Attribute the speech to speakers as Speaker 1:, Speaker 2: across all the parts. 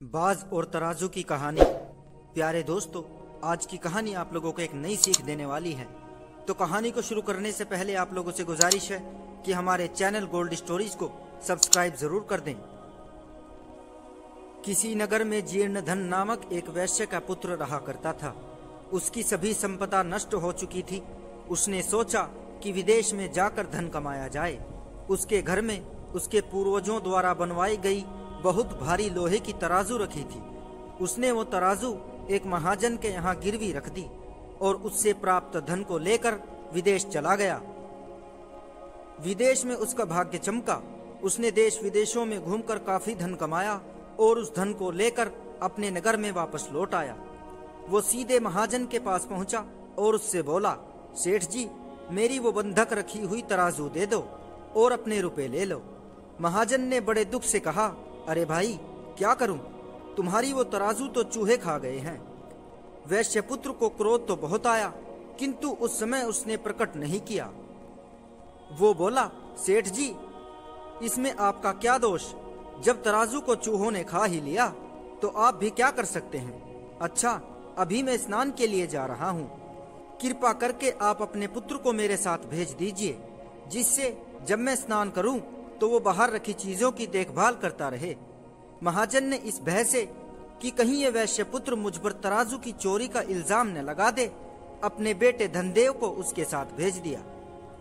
Speaker 1: बाज और तराजू की कहानी। प्यारे दोस्तों, आज की कहानी आप लोगों को एक नई सीख देने वाली है। तो कहानी को शुरू करने से पहले आप लोगों से गुजारिश है कि हमारे चैनल गोल्ड स्टोरीज को सब्सक्राइब जरूर कर दें। किसी नगर में जीर्णधन नामक एक वैश्य का पुत्र रहा करता था। उसकी सभी संपदा नष्ट हो चुकी थी। उसने सोचा कि विदेश में जाकर धन कमाया जाए। उसके घर में उसके पूर्वजों द्वारा बनवाई गई बहुत भारी लोहे की तराजू रखी थी। उसने वो तराजू एक महाजन के यहाँ गिरवी रख दी और उससे प्राप्त धन को लेकर विदेश चला गया। विदेश में उसका भाग्य चमका। उसने देश विदेशों में घूमकर काफी धन कमाया और उस धन को लेकर अपने नगर में वापस लौट आया। वो सीधे महाजन के पास पहुंचा और उससे बोला, सेठ जी, मेरी वो बंधक रखी हुई तराजू दे दो और अपने रुपए ले लो। महाजन ने बड़े दुख से कहा, अरे भाई, क्या करूं? तुम्हारी वो तराजू तो चूहे खा गए हैं। वैश्य पुत्र को क्रोध तो बहुत आया, किंतु उस समय उसने प्रकट नहीं किया। वो बोला, सेठ जी, इसमें आपका क्या दोष? जब तराजू को चूहों ने खा ही लिया तो आप भी क्या कर सकते हैं? अच्छा, अभी मैं स्नान के लिए जा रहा हूँ। कृपा करके आप अपने पुत्र को मेरे साथ भेज दीजिए, जिससे जब मैं स्नान करूं तो वो बाहर रखी चीजों की देखभाल करता रहे। महाजन ने इस भय से कि कहीं ये वैश्य पुत्र मुझ पर तराजू की चोरी का इल्जाम न लगा दे, अपने बेटे धनदेव को उसके साथ भेज दिया।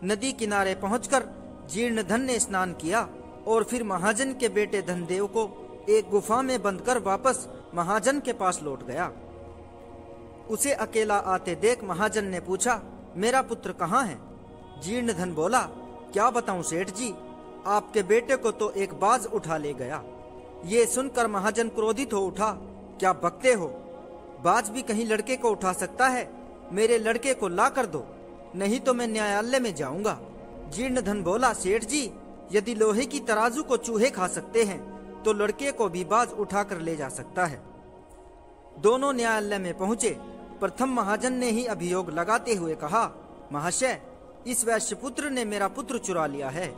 Speaker 1: नदी किनारे पहुंचकर जीर्णधन ने स्नान किया और फिर महाजन के बेटे धनदेव को एक गुफा में बंद कर वापस महाजन के पास लौट गया। उसे अकेला आते देख महाजन ने पूछा, मेरा पुत्र कहाँ है? जीर्णधन बोला, क्या बताऊं सेठ जी, आपके बेटे को तो एक बाज उठा ले गया। ये सुनकर महाजन क्रोधित हो उठा, क्या बकते हो? बाज भी कहीं लड़के को उठा सकता है? मेरे लड़के को ला कर दो, नहीं तो मैं न्यायालय में जाऊंगा। जीर्णधन बोला, सेठ जी, यदि लोहे की तराजू को चूहे खा सकते हैं तो लड़के को भी बाज उठा कर ले जा सकता है। दोनों न्यायालय में पहुंचे। प्रथम महाजन ने ही अभियोग लगाते हुए कहा, महाशय, इस वैश्य पुत्र ने मेरा पुत्र चुरा लिया है।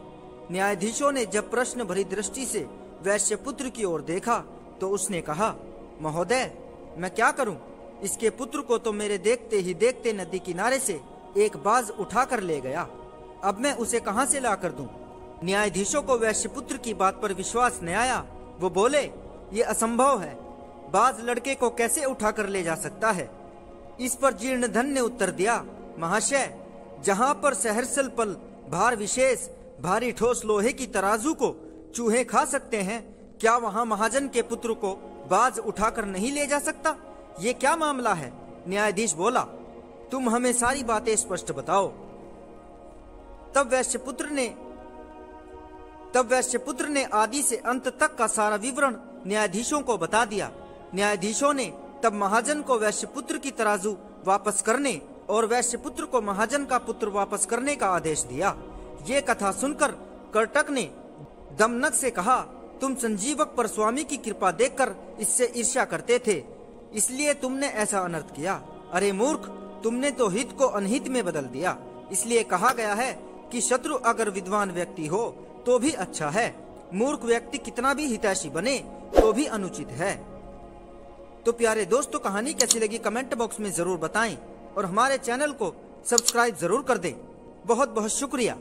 Speaker 1: न्यायाधीशों ने जब प्रश्न भरी दृष्टि से वैश्य पुत्र की ओर देखा तो उसने कहा, महोदय, मैं क्या करूं? इसके पुत्र को तो मेरे देखते ही देखते नदी किनारे से एक बाज उठा कर ले गया। अब मैं उसे कहां से ला कर दूं? न्यायाधीशों को वैश्य पुत्र की बात पर विश्वास न आया। वो बोले, ये असंभव है, बाज लड़के को कैसे उठा कर ले जा सकता है? इस पर जीर्णधन ने उत्तर दिया, महाशय, जहां पर सहर्सल पल भार विशेष भारी ठोस लोहे की तराजू को चूहे खा सकते हैं, क्या वहां महाजन के पुत्र को बाज उठाकर नहीं ले जा सकता? ये क्या मामला है? न्यायाधीश बोला, तुम हमें सारी बातें स्पष्ट बताओ। तब वैश्य पुत्र ने आदि से अंत तक का सारा विवरण न्यायाधीशों को बता दिया। न्यायाधीशों ने तब महाजन को वैश्य पुत्र की तराजू वापस करने और वैश्य पुत्र को महाजन का पुत्र वापस करने का आदेश दिया। ये कथा सुनकर कर्टक ने दमनक से कहा, तुम संजीवक पर स्वामी की कृपा देखकर इससे ईर्ष्या करते थे, इसलिए तुमने ऐसा अनर्थ किया। अरे मूर्ख, तुमने तो हित को अनहित में बदल दिया। इसलिए कहा गया है कि शत्रु अगर विद्वान व्यक्ति हो तो भी अच्छा है, मूर्ख व्यक्ति कितना भी हितैषी बने तो भी अनुचित है। तो प्यारे दोस्तों, कहानी कैसी लगी कमेंट बॉक्स में जरूर बताएं और हमारे चैनल को सब्सक्राइब जरूर कर दें। बहुत बहुत शुक्रिया।